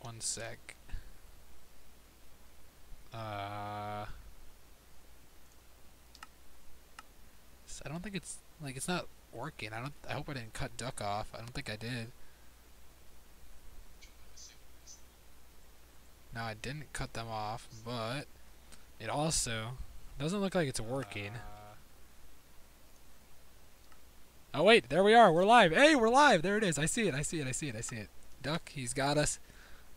One sec. I don't think it's like it's not working. I hope I didn't cut duck off. I don't think I did. No, I didn't cut them off, but it also doesn't look like it's working. Oh wait, there we are. We're live. Hey, we're live. There it is. I see it. I see it. I see it. I see it. Duck, he's got us.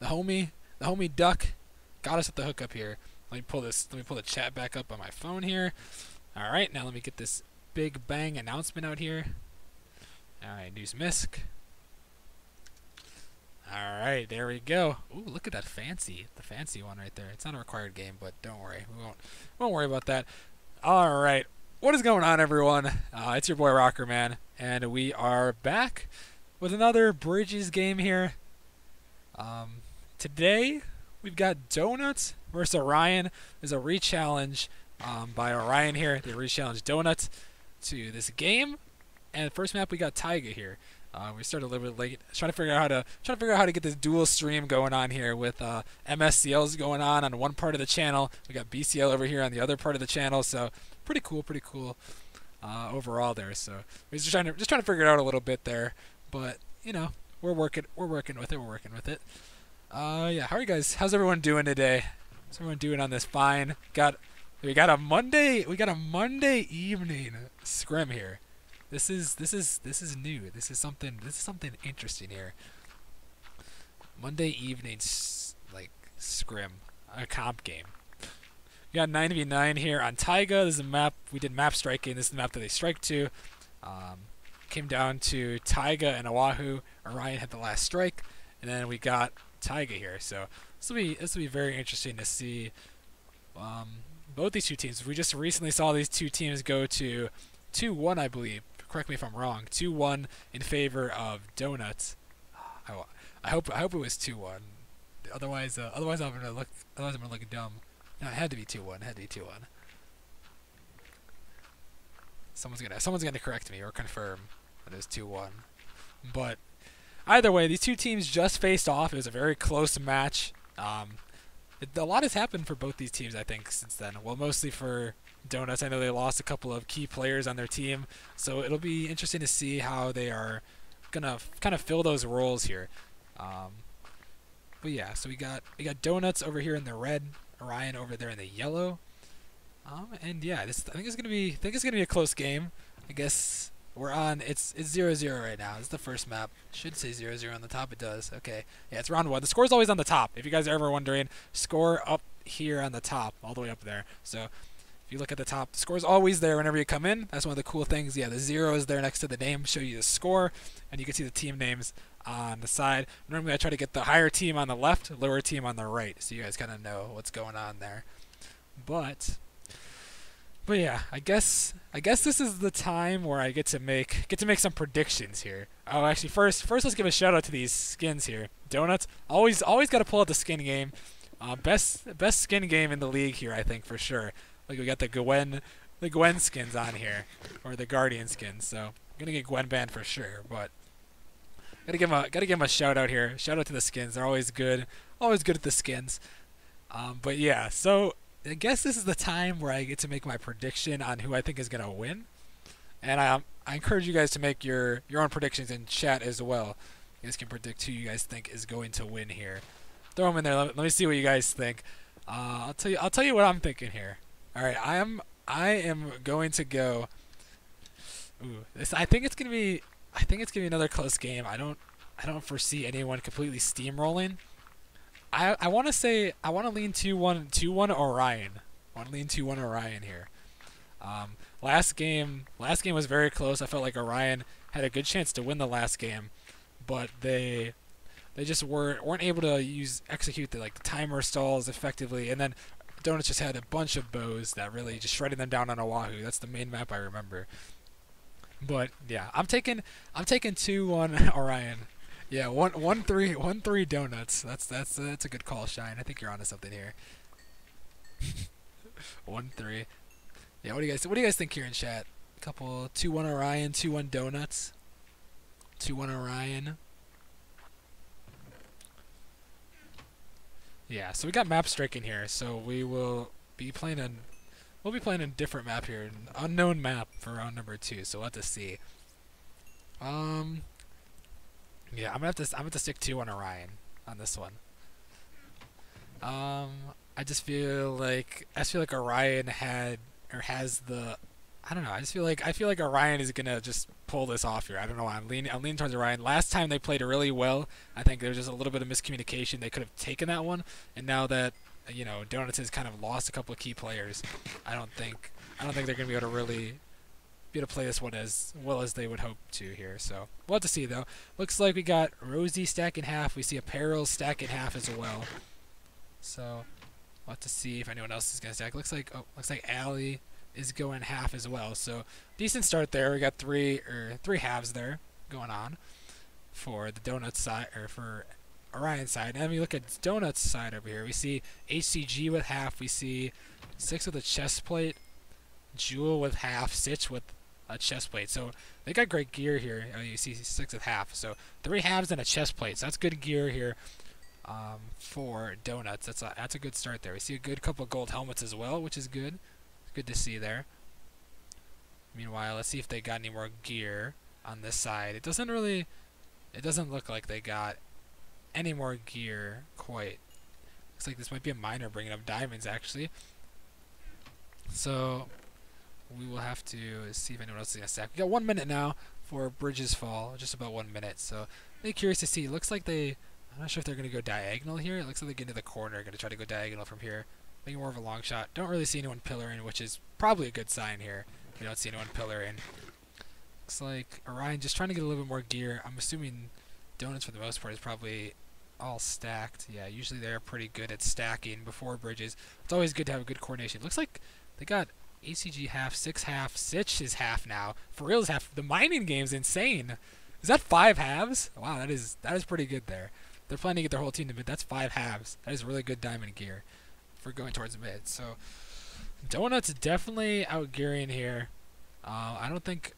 The homie Duck got us at the hookup here. Let me pull the chat back up on my phone here. All right, now let me get this big bang announcement out here. All right, news misc. All right, there we go. Ooh, look at that the fancy one right there. It's not a required game, but don't worry, we won't worry about that. All right, what is going on, everyone? It's your boy Rockerman, and we are back with another Bridges game here. Today we've got Donuts versus Orion. There's a re-challenge by Orion here. They re-challenged Donuts to this game, and first map we got Taiga here. We started a little bit late, trying to figure out how to get this dual stream going on here with MSCLs going on one part of the channel. We got BCL over here on the other part of the channel, so pretty cool overall there. So we're just trying to figure it out a little bit there, but you know we're working with it. Yeah, how are you guys? How's everyone doing today? How's everyone doing on this fine? We got a Monday evening scrim here. This is new. This is something interesting here. Monday evening like scrim, a comp game. We got 9v9 here on Taiga. This is a map we did map striking. This is the map that they strike to. Came down to Taiga and Oahu. Orion had the last strike, and then we got Taiga here. So this will be very interesting to see both these two teams. We just recently saw these two teams go to 2-1, I believe. Correct me if I'm wrong. 2-1 in favor of Donuts. I hope it was 2-1. Otherwise I'm gonna look dumb. No, it had to be 2-1. It had to be 2-1. Someone's gonna correct me or confirm that it was 2-1. But either way, these two teams just faced off. It was a very close match. A lot has happened for both these teams, I think, since then. Well, mostly for Donuts. I know they lost a couple of key players on their team, so it'll be interesting to see how they are gonna kind of fill those roles here. But yeah, so we got Donuts over here in the red, Orion over there in the yellow, and yeah, I think it's gonna be a close game. I guess we're on. It's 0-0 right now. It's the first map. Should say 0-0 on the top. It does. Okay. Yeah, it's round 1. The score's always on the top. If you guys are ever wondering, score up here on the top, all the way up there. So if you look at the top, the score's always there whenever you come in. That's one of the cool things. Yeah, the 0 is there next to the name, show you the score, and you can see the team names on the side. Normally I try to get the higher team on the left, lower team on the right, so you guys kind of know what's going on there. But yeah, I guess this is the time where I get to make some predictions here. Oh, actually, first let's give a shout out to these skins here. Donuts, always got to pull out the skin game. Best skin game in the league here, I think, for sure. Like we got the Gwen skins on here, or the Guardian skins. So I'm gonna get Gwen banned for sure, but gotta give him a shout out here. Shout out to the skins. They're always good at the skins. But yeah, so I guess this is the time where I get to make my prediction on who I think is gonna win, and I encourage you guys to make your own predictions in chat as well. You guys can predict who you guys think is going to win here. Throw them in there. Let me see what you guys think. I'll tell you what I'm thinking here. All right, I am going to go. Ooh, I think it's gonna be another close game. I don't foresee anyone completely steamrolling. I want to lean 2-1 Orion. I want to lean 2-1 Orion here. Last game was very close. I felt like Orion had a good chance to win the last game, but they just weren't able to execute the timer stalls effectively, and then Donuts just had a bunch of bows that really just shredded them down on Oahu. That's the main map I remember. But yeah, I'm taking 2-1 Orion. Yeah, 1-3 Donuts. That's a good call, Shine. I think you're onto something here. 1-3. Yeah, what do you guys think here in chat? Couple 2-1 Orion, 2-1 Donuts. 2-1 Orion. Yeah, so we got map striking here. So we will be playing a different map here, an unknown map for round number 2. So we'll have to see. Yeah, I'm gonna have to stick 2 on Orion on this one. I just feel like Orion has the, I don't know. I feel like Orion is gonna just pull this off here. I don't know why I'm leaning towards Orion. Last time they played really well. I think there was just a little bit of miscommunication. They could have taken that one, and now that Donuts has kind of lost a couple of key players, I don't think they're gonna be able to play this one as well as they would hope to here. So we'll have to see though. Looks like we got Rosie stack in half. We see Apparel stack in half as well. So we'll have to see if anyone else is gonna stack. Looks like Allie is going half as well. So decent start there. We got three halves there going on for the Donuts side, or for Orion's side. And then we look at Donuts side over here. We see HCG with half. We see Six with a chest plate, Jewel with half, Sitch with a chest plate. So they got great gear here. You see Six with half. So 3 halves and a chest plate. So that's good gear here for Donuts. That's a good start there. We see a good couple of gold helmets as well, which is good. Good to see there. Meanwhile, let's see if they got any more gear on this side. It doesn't look like they got any more gear quite. Looks like this might be a miner bringing up diamonds actually. So we will have to see if anyone else is going to stack. We got 1 minute now for Bridges Fall, just about 1 minute. So I'm curious to see. It looks like I'm not sure if they're going to go diagonal here. It looks like they get into the corner, going to try to go diagonal from here. Maybe more of a long shot. Don't really see anyone pillaring, which is probably a good sign here. We don't see anyone pillaring. Looks like Orion just trying to get a little bit more gear. I'm assuming Donuts for the most part is probably all stacked. Yeah, usually they're pretty good at stacking before Bridges. It's always good to have a good coordination. Looks like they got ACG half, Six half, Sitch is half now. For real is half. The mining game's insane. Is that 5 halves? Wow, that is pretty good there. They're planning to get their whole team to mid. That's 5 halves. That is really good diamond gear for going towards mid. So Donuts definitely outgearing here. I don't think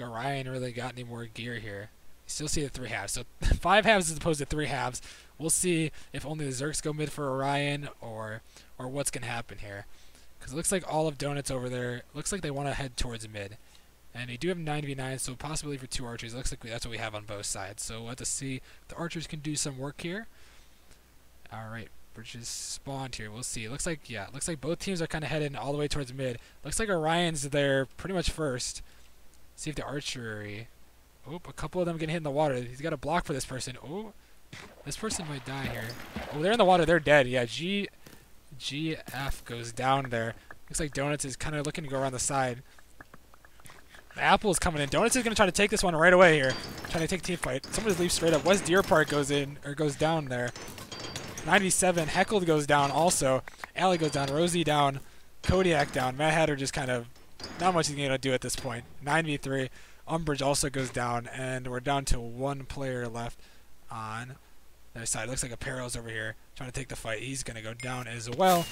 Orion really got any more gear here. You still see the 3 halves. So 5 halves as opposed to 3 halves. We'll see if only the Zerks go mid for Orion or what's gonna happen here. Because it looks like all of Donuts over there, looks like they want to head towards mid. And they do have 9v9, so possibility for 2 archers. It looks like that's what we have on both sides. So we'll have to see if the archers can do some work here. Alright, Bridges spawned here. We'll see. It looks like both teams are kind of heading all the way towards mid. Looks like Orion's there pretty much first. See if the archery... Oh, a couple of them getting hit in the water. He's got a block for this person. Oh, this person might die here. Oh, they're in the water. They're dead. Yeah, GF goes down there. Looks like Donuts is kind of looking to go around the side. The Apple is coming in. Donuts is going to try to take this one right away here. Trying to take a team fight. Someone just leaves straight up. West Deer Park goes down there. 97. Heckled goes down also. Allie goes down. Rosie down. Kodiak down. Mad Hatter just kind of not much he's going to do at this point. 9v3. Umbridge also goes down, and we're down to 1 player left on their side. Looks like Apparel's over here trying to take the fight. He's going to go down as well.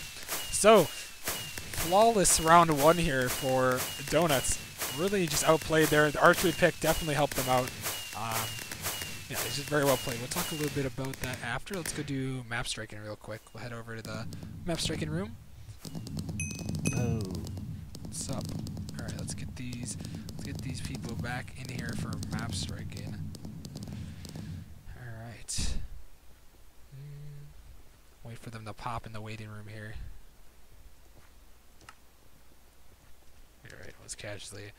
So, flawless round 1 here for Donuts. Really just outplayed there. The archery pick definitely helped them out. Yeah, it's just very well played. We'll talk a little bit about that after. Let's go do map striking real quick. We'll head over to the map striking room. Oh. What's up? All right, let's get these people back in here for map striking. All right. Wait for them to pop in the waiting room here. All right, let's casually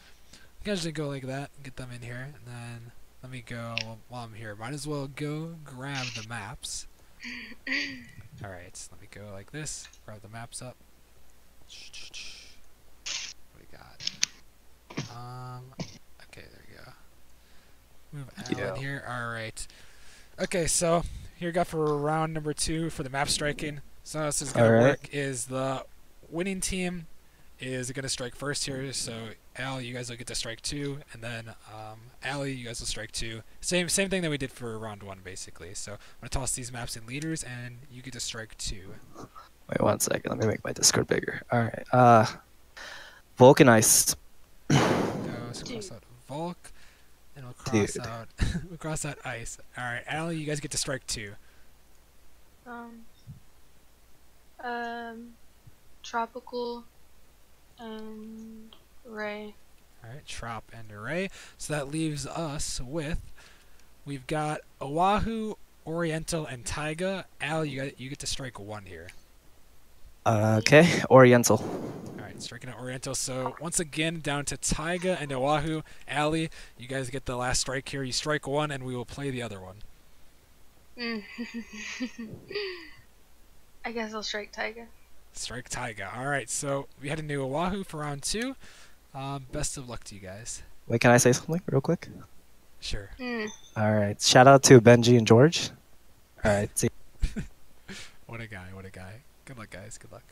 go like that and get them in here, and then let me go while I'm here. Might as well go grab the maps. All right, let me go like this. Grab the maps up. What do we got? Okay, there we go. Move Alan here. All right. Okay, so here we got for round number 2 for the map striking. So how this is gonna work is the winning team is going to strike first here. So Al, you guys will get to strike 2, and then Allie, you guys will strike 2. Same thing that we did for round 1, basically. So I'm going to toss these maps in leaders, and you get to strike 2. Wait 1 second. Let me make my Discord bigger. All right. Vulcan Ice. Go, so cross out Volk, and we'll cross out Ice. All right, Allie, you guys get to strike 2. Tropical and Ray. Alright, Trop and Array. So that leaves us with, we've got Oahu, Oriental, and Taiga. Al, you get to strike one here. Okay, Oriental. Alright, striking out Oriental. So once again, down to Taiga and Oahu. Ali, you guys get the last strike here. You strike one, and we will play the other one. I guess I'll strike Taiga. Strike Taiga. Alright, so we head into Oahu for round 2. Best of luck to you guys. Wait, can I say something real quick? Sure. All right. Shout out to Benji and George. All right. See. What a guy. What a guy. Good luck, guys. Good luck.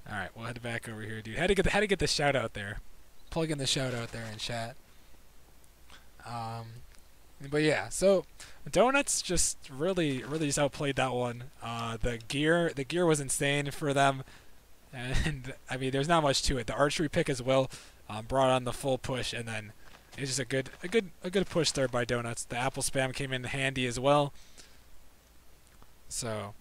All right, we'll head back over here, dude. Had to get the shout out there. Plug in the shout out there in chat. But yeah, so Donuts just really just outplayed that one. The gear was insane for them, and I mean, there's not much to it. The archery pick as well brought on the full push, and then it was just a good push there by Donuts. The apple spam came in handy as well. So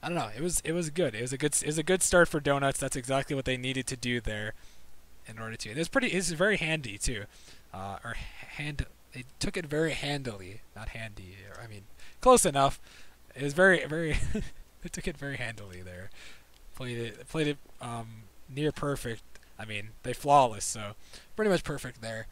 I don't know. It was good. It was a good start for Donuts. That's exactly what they needed to do there in order to. And it's very handy too. They took it very handily, not handy. I mean, close enough. It was very they took it very handily there. Played it near perfect. I mean, they flawless, so pretty much perfect there.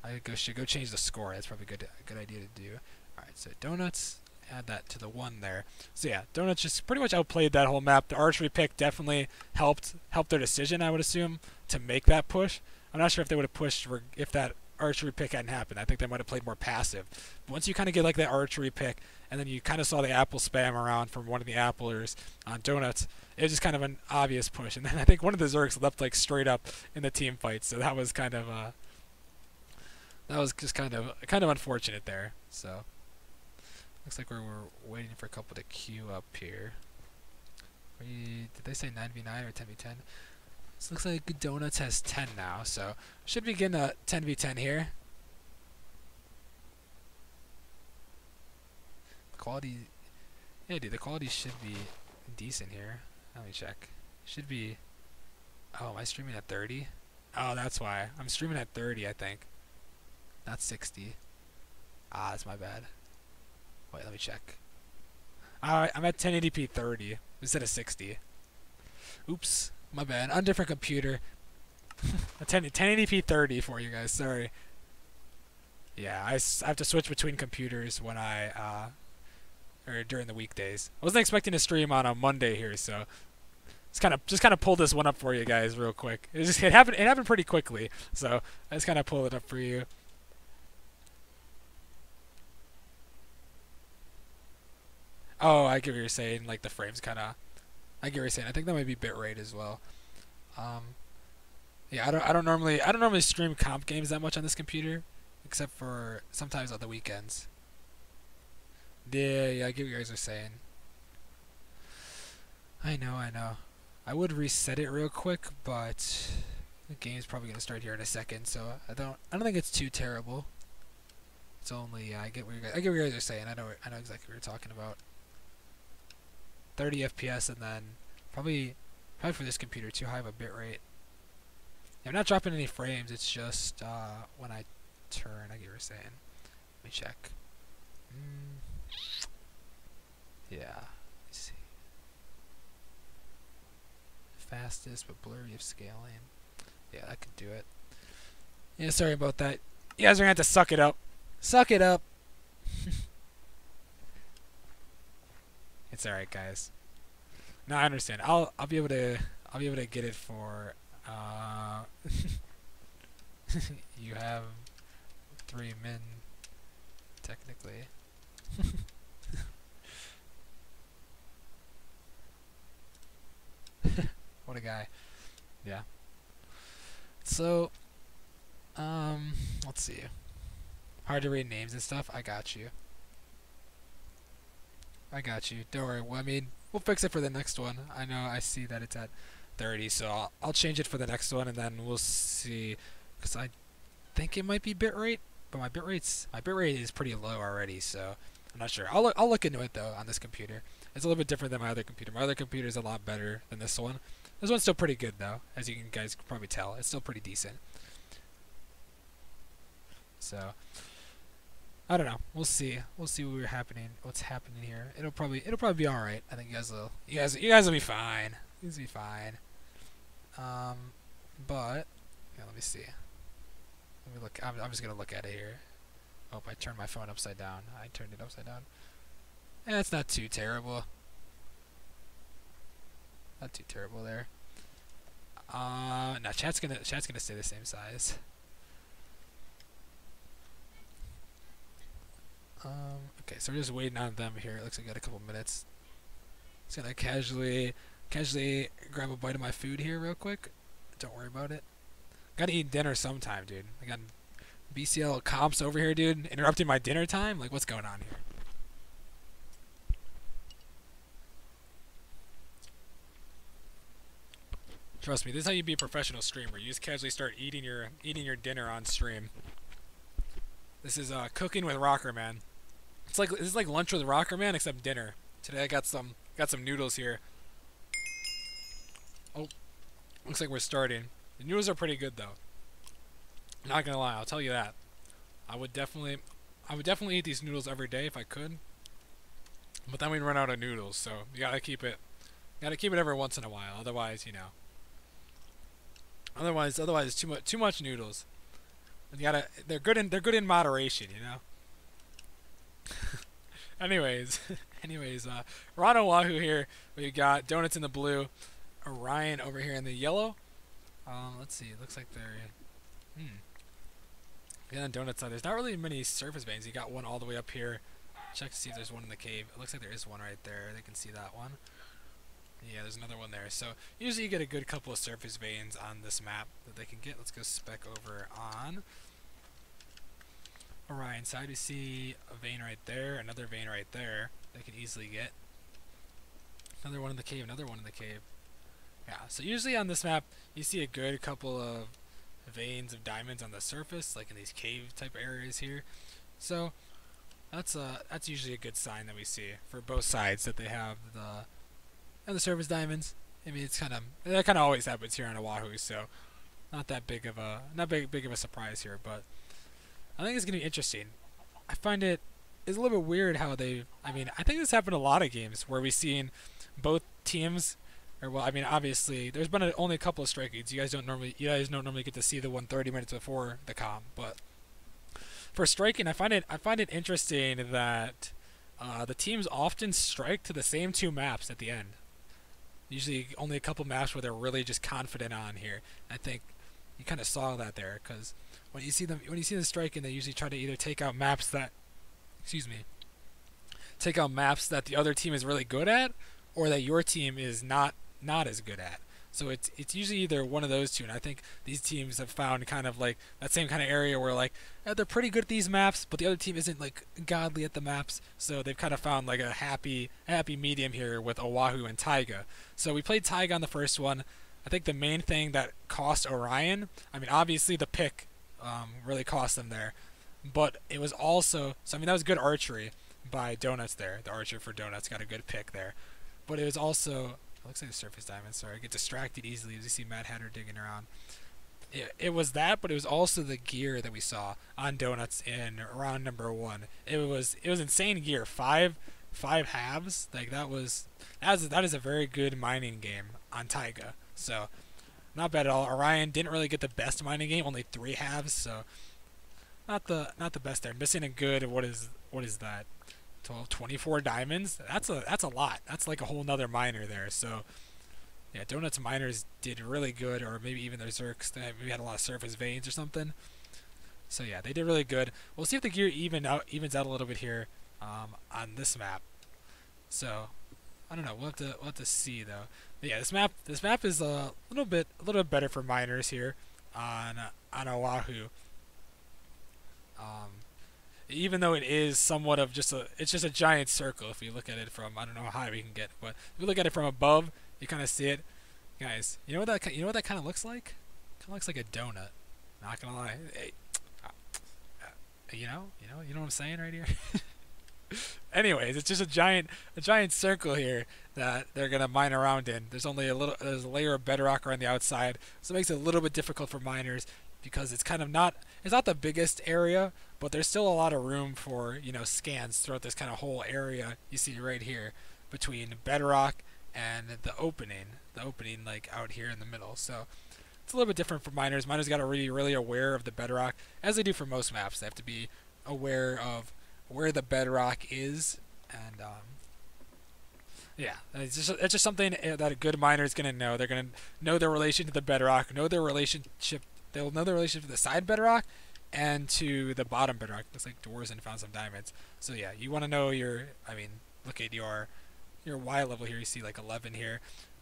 I should go change the score. That's probably a good idea to do. All right, so Donuts, add that to the 1 there. So yeah, Donuts just pretty much outplayed that whole map. The archery pick definitely helped their decision, I would assume, to make that push. I'm not sure if they would have pushed if that archery pick hadn't happened. I think they might have played more passive. But once you kind of get like that archery pick, and then you kind of saw the apple spam around from one of the applers on Donuts, it was just kind of an obvious push. And then I think one of the Zergs left like straight up in the team fight, so that was kind of just kind of unfortunate there. So looks like we're waiting for a couple to queue up here. Did they say 9v9 or 10v10? This looks like Donuts has 10 now, so should begin a 10v10 here. Quality, yeah, dude, the quality should be decent here. Let me check. Should be. Oh, am I streaming at 30? Oh, that's why. I'm streaming at 30, I think. Not 60. Ah, that's my bad. Wait, let me check. Alright, I'm at 1080p 30 instead of 60. Oops, my bad. On a different computer. 1080p 30 for you guys, sorry. Yeah, I have to switch between computers when or during the weekdays. I wasn't expecting to stream on a Monday here, so just kind of pulled this one up for you guys real quick. It happened pretty quickly, so I just kind of pulled it up for you. Oh, I get what you're saying. Like the frames kind of. I get what you're saying. I think that might be bitrate as well. Yeah, I don't normally stream comp games that much on this computer, except for sometimes on the weekends. Yeah, I get what you guys are saying. I know. I would reset it real quick, but the game's probably gonna start here in a second, so I don't think it's too terrible. It's only I get what you guys are saying. I know exactly what you're talking about. 30 FPS, and then probably for this computer too high of a bitrate. I'm not dropping any frames. It's just when I turn. I get what you're saying. Let me check. Yeah. Let's see. Fastest but blurry of scaling. Yeah, that could do it. Yeah, sorry about that. You guys are gonna have to suck it up. Suck it up. It's alright, guys. No, I understand. I'll be able to get it for you have 3 min technically. What a guy. Yeah. So let's see. Hard to read names and stuff. I got you. Don't worry. Well, I mean, we'll fix it for the next one. I know I see that it's at 30, so I'll change it for the next one, and then we'll see. Because I think it might be bitrate, but my bitrate is pretty low already, so I'm not sure. I'll look into it though on this computer. It's a little bit different than my other computer. My other computer is a lot better than this one. This one's still pretty good though, as you guys can probably tell. It's still pretty decent. So I don't know. We'll see. We'll see what's happening here. It'll probably be all right. I think you guys will be fine. You guys will be fine. But yeah, let me see. Let me look. I'm just gonna look at it here. Oh, I turned my phone upside down. I turned it upside down. Yeah, it's not too terrible. Not too terrible there. No, chat's gonna stay the same size. Okay, so we're just waiting on them here. It looks like we got a couple minutes. Just gonna casually grab a bite of my food here real quick. Don't worry about it. Gotta eat dinner sometime, dude. I got BCL comps over here, dude, interrupting my dinner time. Like, what's going on here? Trust me, this is how you be a professional streamer. You just casually start eating your dinner on stream. This is cooking with Rockerman. This is like lunch with Rockerman except dinner. Today I got some noodles here. Oh, looks like we're starting. The noodles are pretty good though. Not gonna lie, I'll tell you that. I would definitely eat these noodles every day if I could. But then we'd run out of noodles, so you gotta keep it every once in a while. Otherwise, you know. Otherwise, too much noodles. And they're good in moderation, you know. anyways, we're on Oahu here. We got Donuts in the blue, Orion over here in the yellow. Let's see. It looks like they're yeah, on Donut side. There's not really many surface veins. You got one all the way up here. Check to see if there's one in the cave. It looks like there is one right there. They can see that one. Yeah, there's another one there. So usually you get a good couple of surface veins on this map that they can get. Let's go spec over on Orion side. We see a vein right there, another vein right there. They can easily get another one in the cave, another one in the cave. Yeah, so usually on this map you see a good couple of veins of diamonds on the surface, like in these cave type areas here. So that's usually a good sign that we see for both sides, that they have the surface diamonds. I mean, that kind of always happens here on Oahu, so not big of a surprise here. But I think it's gonna be interesting. I find it's a little bit weird how I think this happened in a lot of games where we've seen both teams. Or, well, I mean, obviously, there's been only a couple of strike games. You guys don't normally get to see the one 30 minutes before the comp. But for striking, I find it interesting that the teams often strike to the same two maps at the end. Usually, only a couple maps where they're really just confident on here. I think you kind of saw that there, because when you see them striking, they usually try to either take out maps that the other team is really good at, or that your team is not as good at. So it's usually either one of those two, and I think these teams have found kind of like that same kind of area where like they're pretty good at these maps, but the other team isn't like godly at the maps. So they've kind of found like a happy medium here with Oahu and Taiga. So we played Taiga on the first one. I think the main thing that cost Orion, I mean, obviously the pick really cost them there, but it was also, so I mean, that was good archery by Donuts there. The archer for Donuts got a good pick there, but it was also, it looks like a surface diamond. Sorry, I get distracted easily as you see Mad Hatter digging around. It was that, but it was also the gear that we saw on Donuts in round number 1. It was insane gear. Five halves. Like that is a very good mining game on Taiga. So not bad at all. Orion didn't really get the best mining game. Only 3 halves. So not the best there. Missing a good. What is that? 24 diamonds. That's a lot. That's like a whole nother miner there. So yeah, Donuts miners did really good, or maybe even their Zerks. They maybe had a lot of surface veins or something. So yeah, they did really good. We'll see if the gear evens out a little bit here on this map. So I don't know. We'll have to see though. But yeah, this map is a little bit better for miners here on Oahu. Even though it is somewhat of just a giant circle. If you look at it from, I don't know how high we can get, but if you look at it from above, you kind of see it. Guys, you know what that kind of looks like? Kind of looks like a donut. Not gonna lie. Hey, you know what I'm saying right here? Anyways, it's just a giant circle here that they're gonna mine around in. There's only there's a layer of bedrock around the outside, so it makes it a little bit difficult for miners because it's kind of not the biggest area, but there's still a lot of room for scans throughout this kind of whole area you see right here between bedrock and the opening like out here in the middle. So it's a little bit different for miners. Miners got to be really aware of the bedrock, as they do for most maps. They have to be aware of where the bedrock is, and yeah, it's just something that a good miner is gonna know. They're gonna know their relation to the bedrock, know their relationship. They'll know their relationship to the side bedrock and to the bottom bedrock. Looks like Dwarzen found some diamonds. So yeah, you want to know look at your Y level here. You see like 11 here.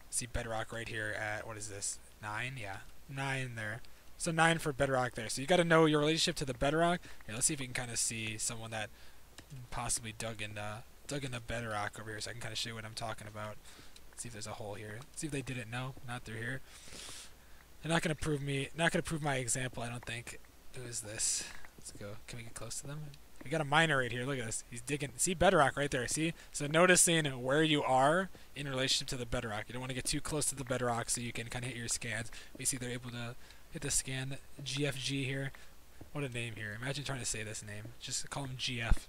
See bedrock right here at, what is this? 9? Yeah, 9 there. So 9 for bedrock there. So you got to know your relationship to the bedrock. Here, let's see if we can kind of see someone that possibly dug into bedrock over here, so I can kind of show you what I'm talking about. See if there's a hole here. See if they didn't know. Not through here. They're not gonna prove my example. I don't think. It was this. Let's go. Can we get close to them? We got a miner right here. Look at this. He's digging. See bedrock right there. See? So noticing where you are in relationship to the bedrock. You don't want to get too close to the bedrock so you can kind of hit your scans. We see they're able to hit the scan GFG here. What a name here. Imagine trying to say this name. Just call him GF.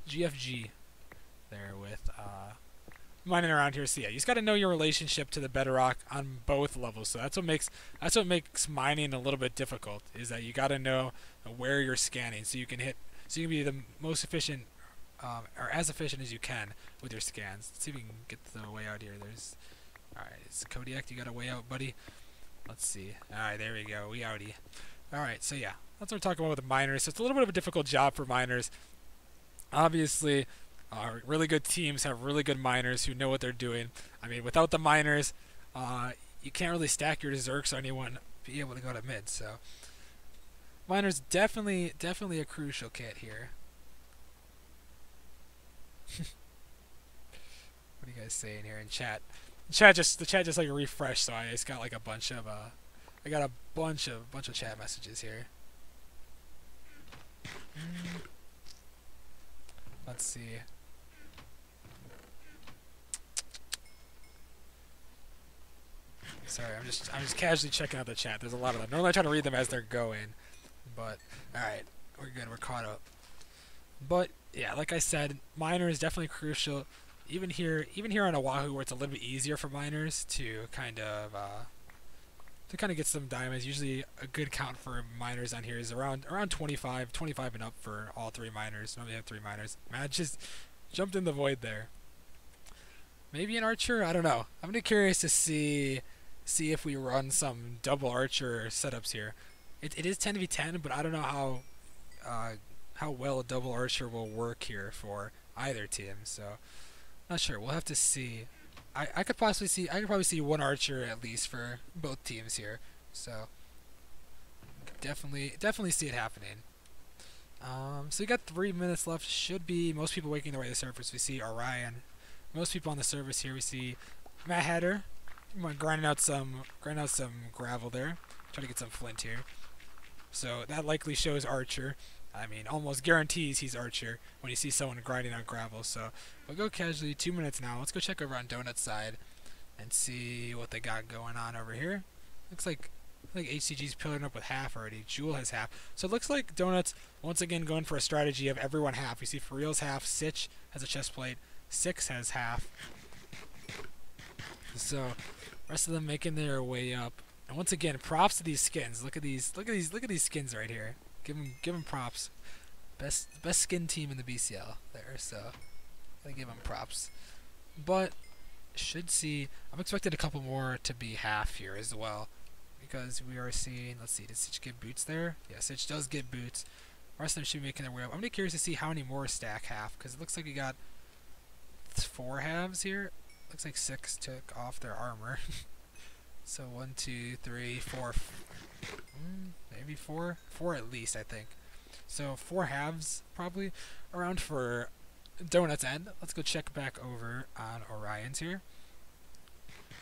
GFG. There with mining around here. So yeah, you just got to know your relationship to the bedrock on both levels. So that's what makes mining a little bit difficult, is that you got to know where you're scanning so you can be the most efficient or as efficient as you can with your scans. Let's see if we can get the way out here. Alright, it's Kodiak, you got a way out, buddy. Let's see. Alright, there we go. We outie. Alright, so yeah, that's what we're talking about with the miners. So it's a little bit of a difficult job for miners. Obviously, really good teams have really good miners who know what they're doing. I mean, without the miners, you can't really stack your Zerks or anyone be able to go to mid. So, miners definitely a crucial kit here. What are you guys saying here in chat? The chat just like refreshed, so I just got like a bunch of chat messages here. Let's see. Sorry, I'm just casually checking out the chat. There's a lot of them. Normally I try to read them as they're going, but all right, we're good. We're caught up. But yeah, like I said, miner is definitely crucial. Even here on Oahu, where it's a little bit easier for miners to kind of get some diamonds. Usually a good count for miners on here is around 25 and up for all 3 miners. Normally have 3 miners. Man, just jumped in the void there. Maybe an archer? I don't know. I'm really curious to see if we run some double archer setups here. It is 10v10, but I don't know how well a double archer will work here for either team. So not sure. We'll have to see. I could probably see 1 archer at least for both teams here. So definitely see it happening. So we got 3 minutes left. Should be most people waking their way to the surface. We see Orion. Most people on the surface here. We see Matt Hatter. Grinding out some gravel there. Try to get some flint here. So that likely shows archer. I mean, almost guarantees he's archer when you see someone grinding out gravel. So we'll go casually. 2 minutes now. Let's go check over on Donut's side and see what they got going on over here. Looks like HCG's pillaring up with half already. Jewel has half. So it looks like Donuts once again going for a strategy of everyone half. You see For Real's half. Sitch has a chest plate. Six has half. So rest of them making their way up. And once again, props to these skins. Look at these skins right here. Give them props. Best skin team in the BCL there. So I give them props. But should see. I'm expecting a couple more to be half here as well, because we are seeing. Let's see. Did Sitch get boots there? Yeah, Sitch does get boots. The rest of them should be making their way up. I'm really curious to see how many more stack half, because it looks like we got 4 halves here. Looks like 6 took off their armor. So 1, 2, 3, 4, maybe 4 at least, I think. So 4 halves probably around for Donut's end. Let's go check back over on Orion's here.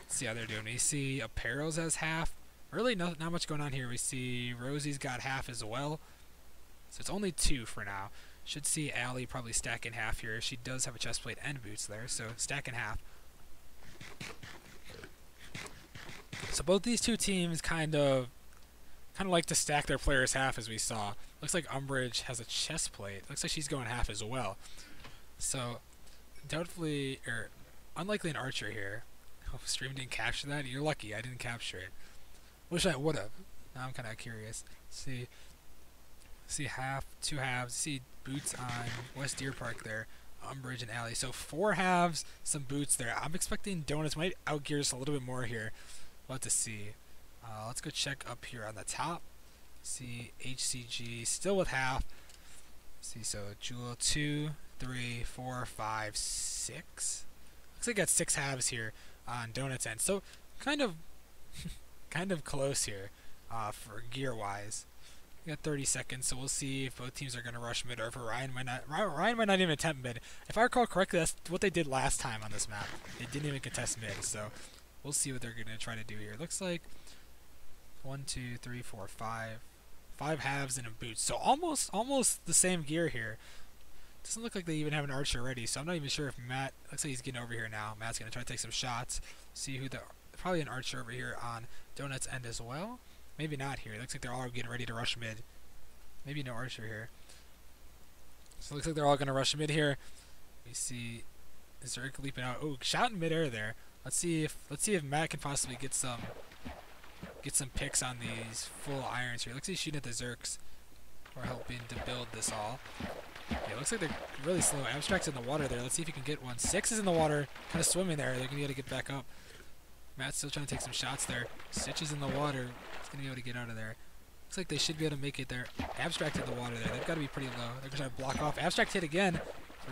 See how they're doing. We see Apparels has half. Really not much going on here. We see Rosie's got half as well. So it's only 2 for now. Should see Allie probably stack in half here. She does have a chest plate and boots there, so stack in half. So both these two teams kind of like to stack their players half, as we saw. Looks like Umbridge has a chest plate. Looks like she's going half as well. So doubtfully, or unlikely an archer here. Oh, stream didn't capture that. You're lucky I didn't capture it. Wish I would have. Now I'm kind of curious. See half, two halves. See boots on West Deer Park there. Umbridge and Alley. So 4 halves, some boots there. I'm expecting Donuts might outgear us a little bit more here. We'll have to see. Let's go check up here on the top. See HCG still with half. See, so Jewel 2, 3, 4, 5, 6. Looks like I got 6 halves here on Donuts end. So kind of close here for gear wise. We got 30 seconds, so we'll see if both teams are going to rush mid or if Orion might not. Orion might not even attempt mid. If I recall correctly, that's what they did last time on this map. They didn't even contest mid, so we'll see what they're going to try to do here. Looks like 1, 2, 3, 4, 5. 5 halves and a boot. So almost the same gear here. Doesn't look like they even have an archer ready, so I'm not even sure if Matt. Looks like he's getting over here now. Matt's going to try to take some shots. See who probably an archer over here on Donut's end as well. Maybe not here. It looks like they're all getting ready to rush mid. Maybe no archer here. So it looks like they're all going to rush mid here. We see Zerk leaping out. Oh, shot in midair there. Let's see if Matt can possibly get some picks on these full irons here. Looks like he's shooting at the Zerks. We're helping to build this all. Yeah, it looks like they're really slow. Abstract's in the water there. Let's see if he can get one. 6 is in the water, kind of swimming there. They're going to be able to get back up. Matt's still trying to take some shots there. Stitch is in the water. He's going to be able to get out of there. Looks like they should be able to make it there. Abstract in the water there. They've got to be pretty low. They're going to try to block off. Abstract hit again.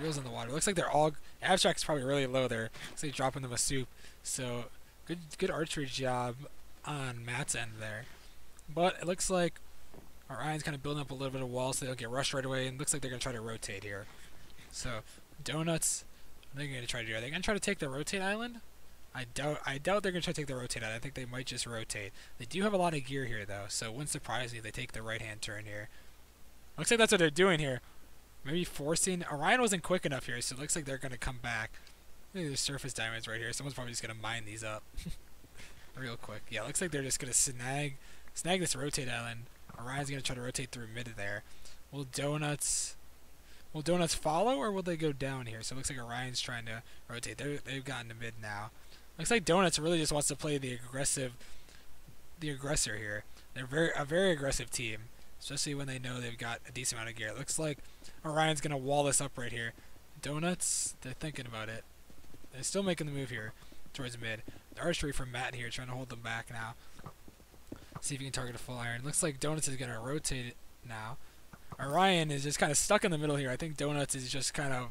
Real's in the water. Looks like they're all... Abstract's probably really low there. Looks like he's dropping them a soup. So, good archery job on Matt's end there. But it looks like Orion's kind of building up a little bit of wall so they don't get rushed right away. And it looks like they're going to try to rotate here. So, Donuts, what are they going to try to do? Are they going to try to take the rotate island? I doubt they're going to try to take the rotate island. I think they might just rotate. They do have a lot of gear here, though, so it wouldn't surprise me if they take the right-hand turn here. Looks like that's what they're doing here. Maybe forcing... Orion wasn't quick enough here, so it looks like they're going to come back. Maybe there's surface diamonds right here. Someone's probably just going to mine these up. Real quick. Yeah, looks like they're just going to snag this rotate island. Orion's going to try to rotate through mid there. Will Donuts follow, or will they go down here? So it looks like Orion's trying to rotate. They've gotten to mid now. Looks like Donuts really just wants to play the aggressor here. They're a very aggressive team, especially when they know they've got a decent amount of gear. It looks like Orion's going to wall this up right here. Donuts, they're thinking about it. They're still making the move here towards mid. The archery from Matt here, trying to hold them back now. See if he can target a full iron. Looks like Donuts is going to rotate it now. Orion is just kind of stuck in the middle here. I think Donuts is just kind of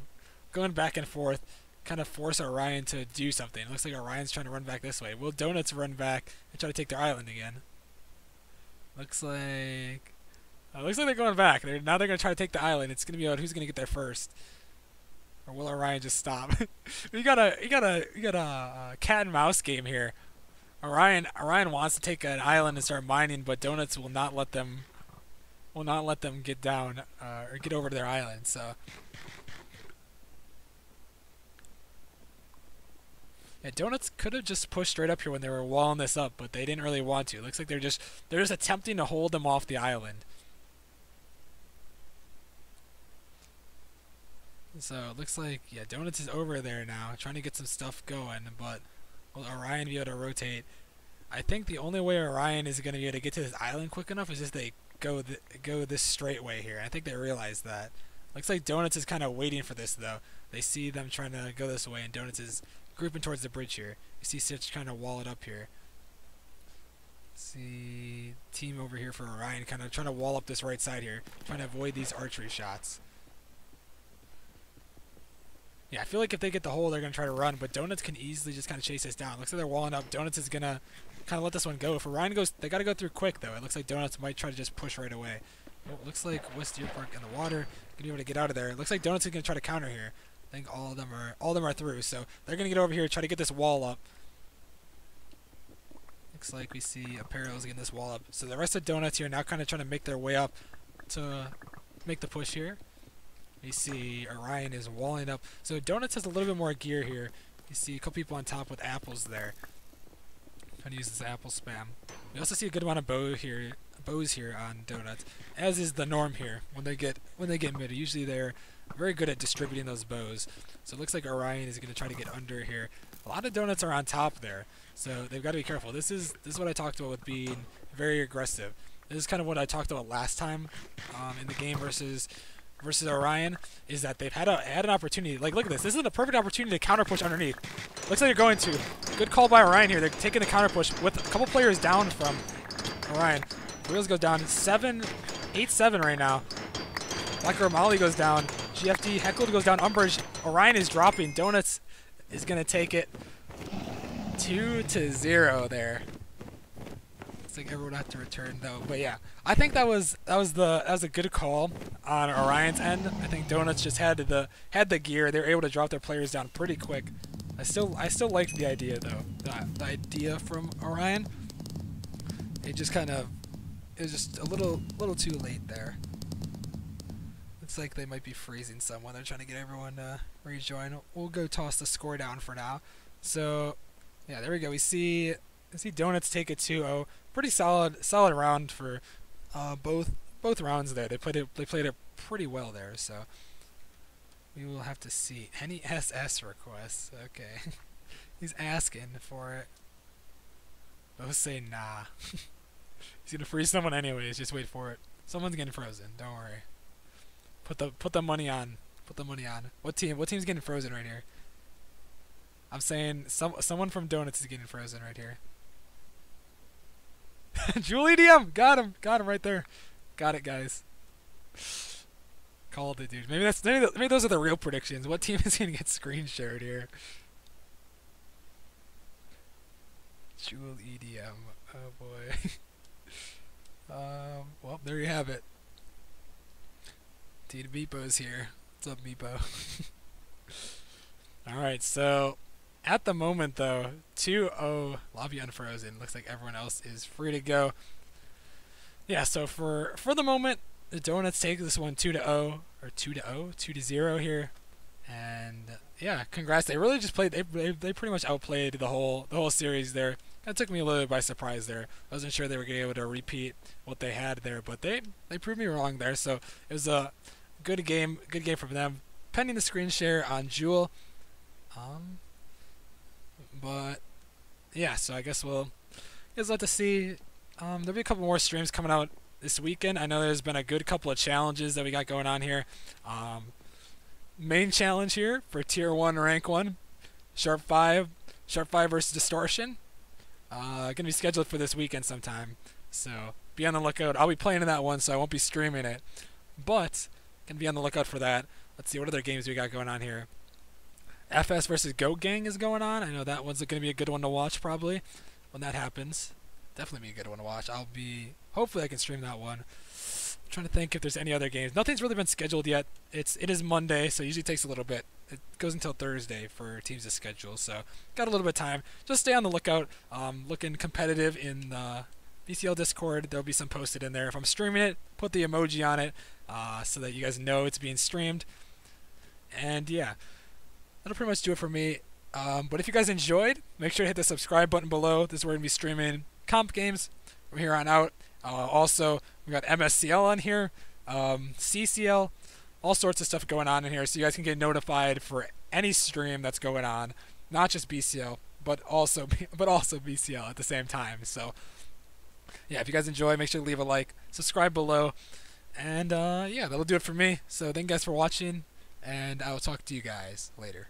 going back and forth, kind of force Orion to do something. It looks like Orion's trying to run back this way. Will Donuts run back and try to take their island again? Looks like they're going back. Now they're going to try to take the island. It's going to be about who's going to get there first. Or will Orion just stop? you got a cat and mouse game here. Orion wants to take an island and start mining, but Donuts will not let them get down or get over to their island. So yeah, Donuts could have just pushed straight up here when they were walling this up, but they didn't really want to. It looks like they're just attempting to hold them off the island. So it looks like, yeah, Donuts is over there now, trying to get some stuff going, but will Orion be able to rotate? I think the only way Orion is going to be able to get to this island quick enough is if they go this straight way here. I think they realize that. Looks like Donuts is kind of waiting for this, though. They see them trying to go this way, and Donuts is grouping towards the bridge here. You see Stitch trying to wall it up here. See team over here for Orion kind of trying to wall up this right side here, trying to avoid these archery shots. Yeah, I feel like if they get the hole, they're going to try to run, but Donuts can easily just kind of chase this down. Looks like they're walling up. Donuts is going to kind of let this one go. If Orion goes, they got to go through quick, though. It looks like Donuts might try to just push right away. Oh, looks like West Deer Park in the water. Going to be able to get out of there. It looks like Donuts is going to try to counter here. I think all of them are through, so they're going to get over here, try to get this wall up. Looks like we see Apparel's getting this wall up. So the rest of Donuts here now kind of trying to make their way up to make the push here. You see Orion is walling up. So Donuts has a little bit more gear here. You see a couple people on top with apples there. Trying to use this apple spam. We also see a good amount of bows here on Donuts, as is the norm here. When they get mid, usually they're very good at distributing those bows. So it looks like Orion is going to try to get under here. A lot of Donuts are on top there, so they've got to be careful. This is what I talked about with being very aggressive. This is kind of what I talked about last time in the game versus Orion, is that they've had an opportunity. Like, look at this. This is a perfect opportunity to counter push underneath. Looks like they're going to. Good call by Orion here. They're taking the counter push with a couple players down from Orion. Wheels goes down 8-7 right now. Blacker Molly goes down. GFD Heckled goes down. Umbrage. Orion is dropping. Donuts is going to take it 2-0 there. Looks like everyone had to return though. But yeah, I think that was a good call on Orion's end. I think Donuts just had the gear. They were able to drop their players down pretty quick. I still liked the idea though. The idea from Orion. It just it was just a little too late there. Looks like they might be freezing someone. They're trying to get everyone to rejoin. We'll go toss the score down for now. So yeah, there we go. We see Donuts take it 2-0. Pretty solid round for both rounds there. They played it pretty well there. So we will have to see. Any SS requests? Okay, he's asking for it. Those say nah. He's gonna freeze someone anyways. Just wait for it. Someone's getting frozen. Don't worry. Put the money on. Put the money on. What team's getting frozen right here? I'm saying someone from Donuts is getting frozen right here. Julie DM! Got him right there. Got it, guys. Called it, dude. Maybe those are the real predictions. What team is gonna get screen shared here? Jewel EDM. Oh boy. Well, there you have it. Tita Meepo's here. What's up, Meepo? Alright, so at the moment though, 2-0, lobby unfrozen. Looks like everyone else is free to go. Yeah, so for the moment, the Donuts take this one 2-0 or 2-0 here. And yeah, congrats. They really just played. They pretty much outplayed the whole series there. That took me a little bit by surprise there. I wasn't sure they were going to be able to repeat what they had there, but they proved me wrong there. So it was a good game from them. Pending the screen share on Jewel. But yeah, so I guess we'll have to see. There'll be a couple more streams coming out this weekend. I know there's been a good couple of challenges that we got going on here. Main challenge here for Tier 1, Rank 1, Sharp 5 versus Distortion. Gonna be scheduled for this weekend sometime, so be on the lookout. I'll be playing in that one, so I won't be streaming it, but gonna be on the lookout for that. Let's see what other games we got going on here. FS versus Goat Gang is going on. I know that one's gonna be a good one to watch probably when that happens. Definitely be a good one to watch. Hopefully I can stream that one. I'm trying to think if there's any other games. Nothing's really been scheduled yet. It is Monday, so it usually takes a little bit. It goes until Thursday for teams to schedule, so got a little bit of time. Just stay on the lookout. Looking competitive in the BCL Discord. There'll be some posted in there. If I'm streaming it, put the emoji on it so that you guys know it's being streamed. And yeah, that'll pretty much do it for me. But if you guys enjoyed, make sure to hit the subscribe button below. This is where we're going to be streaming comp games from here on out. Also, we got MSCL on here, CCL, all sorts of stuff going on in here, so you guys can get notified for any stream that's going on, not just BCL, but also BCL at the same time. So, yeah, if you guys enjoy, make sure to leave a like, subscribe below, and yeah, that'll do it for me. So, thank you guys for watching, and I will talk to you guys later.